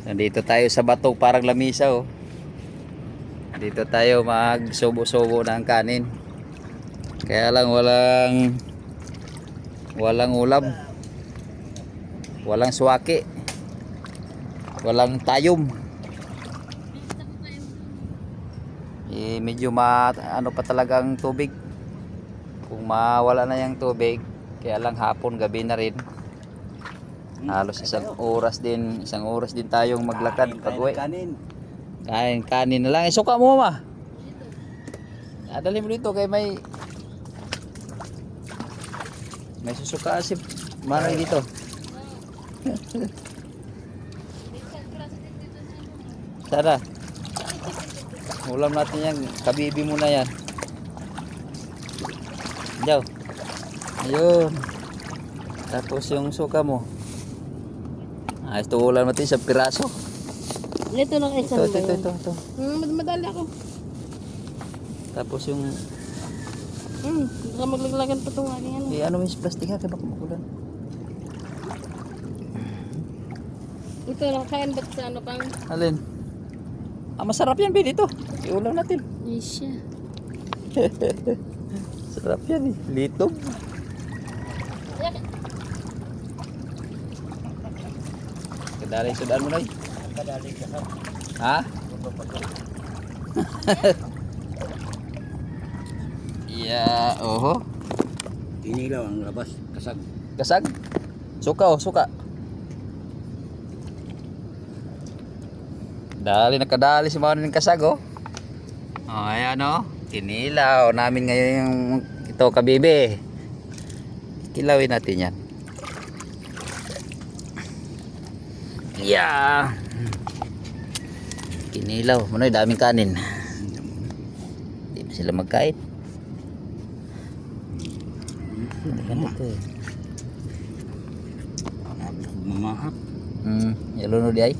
Nandito tayo sa bato parang lamisa oh. Dito tayo magsubo-subo ng kanin. Kaya lang walang ulam. Walang suwaki. Walang tayom. Medyo ano pa talaga ang tubig. Kung mawala na yung tubig, kaya lang hapon, gabi na rin. Halos isang oras din tayong maglakad pag-uwi. Kanin na lang. Suka mo ma. Adali mo dito kay may susuka si Manoy dito. Tara. Ulam natin yan. Kabibi mo na yan. Diyaw. Ayun. Tapos yung suka mo. Ito ulam natin sa piraso. Ito lang isang Ito. madali ako. Tapos yung Baka maglaglagan pa itong aking ano. ano yung plastic ha, kaya baka makulan. Ito lang, kain ba't sa ano pang? Alin? Masarap yan, Bin, ito. Iulam natin. Yes, siya. Sarap yan eh. Litog. Kadali sudan mo na eh. Kadali ka sa Ha? Yeah, oho. inilaw ang labas. Kasag. Kasag? Suka oh, suka. Nakadali si Mano ng kasag oh. Oh, ayan oh. Kinilaw namin ngayon yung ito kabibe. Kilawin natin yan. Yeah. Kinilaw. Manoy, daming kanin. Hindi pa sila magkain. Ganito eh. Mamahap. Yalo no di ay.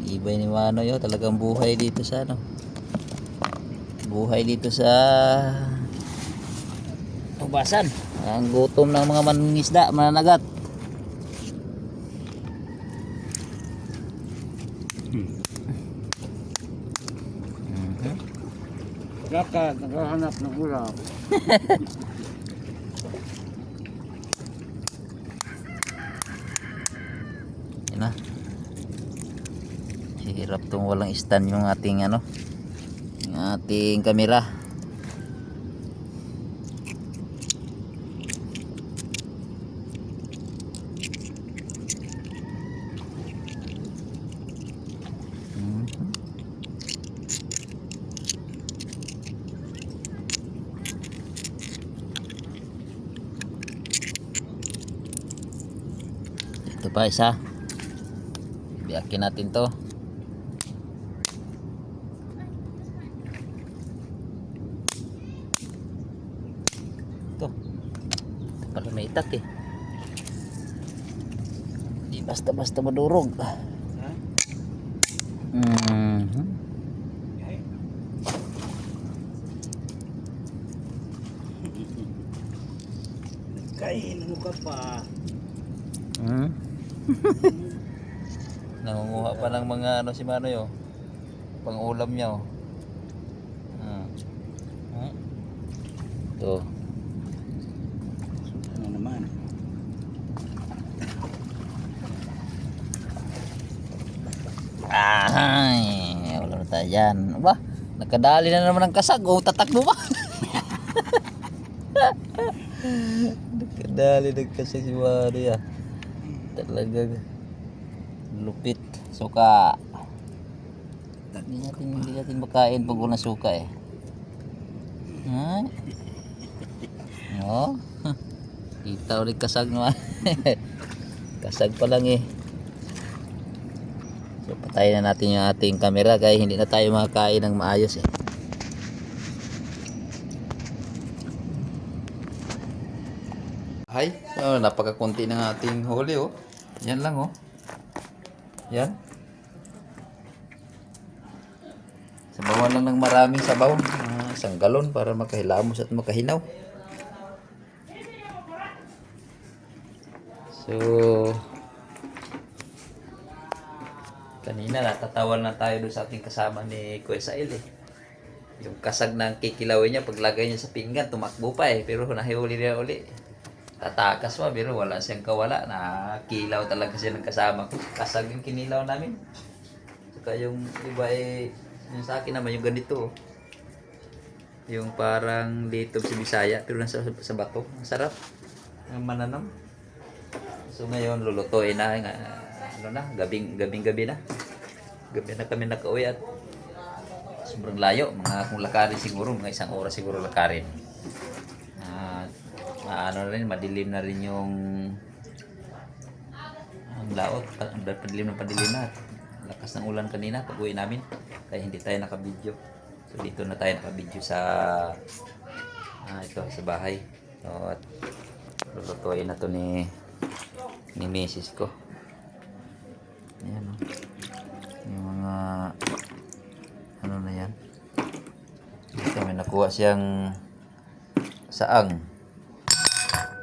Iba ni Mano yo, talagang buhay dito sa ano. Buhay dito sa ubasan. Ang gutom ng mga mangingisda, mananagat. Naghahanap ng ulam. Yan na. Hirap tong walang stand yung ating ano, yung ating kamera. Ito pa isa. Biyakin natin to. Ito pala may itak eh. Di basta-basta madurog. Kain mo ka pa. Nangunguha pa ng mga ano si Mano yo. Pang ulam niya oh. Ito. Ano naman? Wala na tayo dyan. Aba, nakadali na naman ang kasag. O, tatakbo ba? Nakadali ng kasag si Maria. Talaga lupit. Suka. Hindi natin makain pag walang suka eh. Ha? No? Kita ulit kasag naman. Kasag pa lang eh. So patayin na natin yung ating camera kaya hindi na tayo makakain ng maayos eh. Hay, napakakunti ng ating huli oh. Yan lang oh. Yan. Sabawan lang ng maraming sabaw. Isang galon para makahilamos at makahinaw. So Kanina natatawan na tayo doon sa ating kasama ni Kuya Sail eh. Yung kasag ng kikilawin niya, paglagay niya sa pinggan, tumakbo pa eh. Pero nahihuli niya uli. Tatakas pa, pero wala siyang kawala. Nakilaw talaga siya ng kasama ko. Kasag yung kinilaw namin. Saka yung iba eh, yung sa akin naman yung ganito. Oh. Yung parang litob si Bisaya, pero nasa sa bato. Ang sarap. Ang mananam. So ngayon, lulutuin na. Ano na, gabi na. Gabi na kami nakauwi at sobrang layo. Mga kung lakarin siguro, mga 1 oras siguro lakarin. Ano rin, madilim na rin yung ang laot. Padilim na. Lakas ng ulan kanina pag uwi namin. Kaya hindi tayo nakabidyo. So dito na tayo nakabidyo sa ito sa bahay. So, at lulutuin na to ni misis ko. Ayan o. Yung mga ano na yan. Ito may nakuha siyang saang.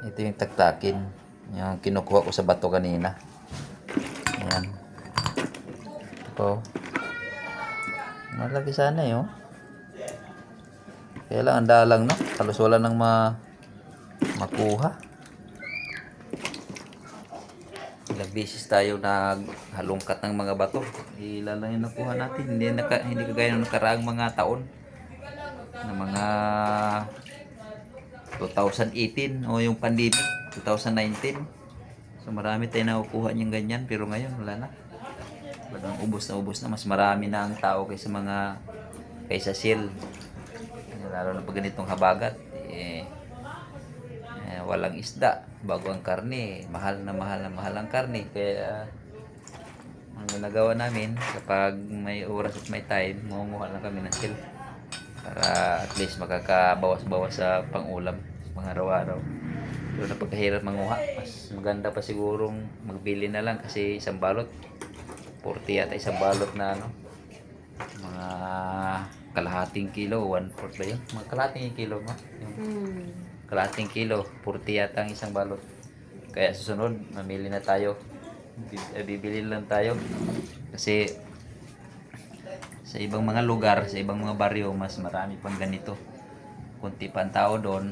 Ito yung taktakin. Yung kinukuha ko sa bato kanina. Ayan. Ito. Malaki sana yun. Kaya lang, anda lang no. Halos wala nang makuha. Ilang beses tayo naghalungkat ng mga bato. Ilan lang yung nakuha natin. Hindi kagaya ng nakaraang mga taon. Na mga 2018 o yung pandemic 2019. So marami tayo nakukuha niyang ganyan, pero ngayon wala na. Badang ubos na, mas marami na ang tao kaysa sil. Lalo na pag ganitong habagat walang isda, bago ang karne, mahal ang karne. Kaya ang ginagawa namin kapag may oras at may time, mangunguha lang kami ng sil para at least makakabawas-bawas sa pangulam mga araw-araw. Pero napagkahirap manguha, mas maganda pa sigurong magbili na lang kasi isang balot 40 yata isang balot na ano, mga kalahating kilo, 1/4 ba yun? Mga kalahating kilo mo? Yung kalahating kilo, 40 yata ang isang balot. Kaya susunod, mamili na tayo. Bibili lang tayo kasi sa ibang mga lugar, sa ibang mga baryo, mas marami pang ganito. Kunti pa ang tao doon,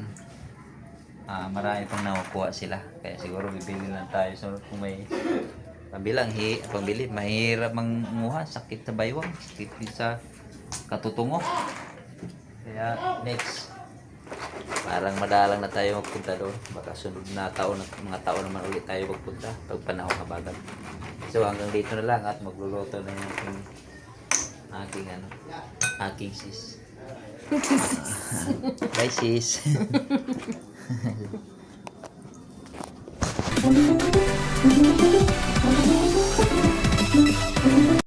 marami pang nakukuha sila. Kaya siguro bibili lang tayo. So kung may pambili, mahirap manguha, sakit sa baywang, sakit din sa katutungo. Kaya next, parang madalang na tayo magpunta doon. Baka sunod na taon, mga taon naman ulit tayo magpunta pag panahon habagat. So hanggang dito na lang at magluluto na yung aking sis. Bye sis.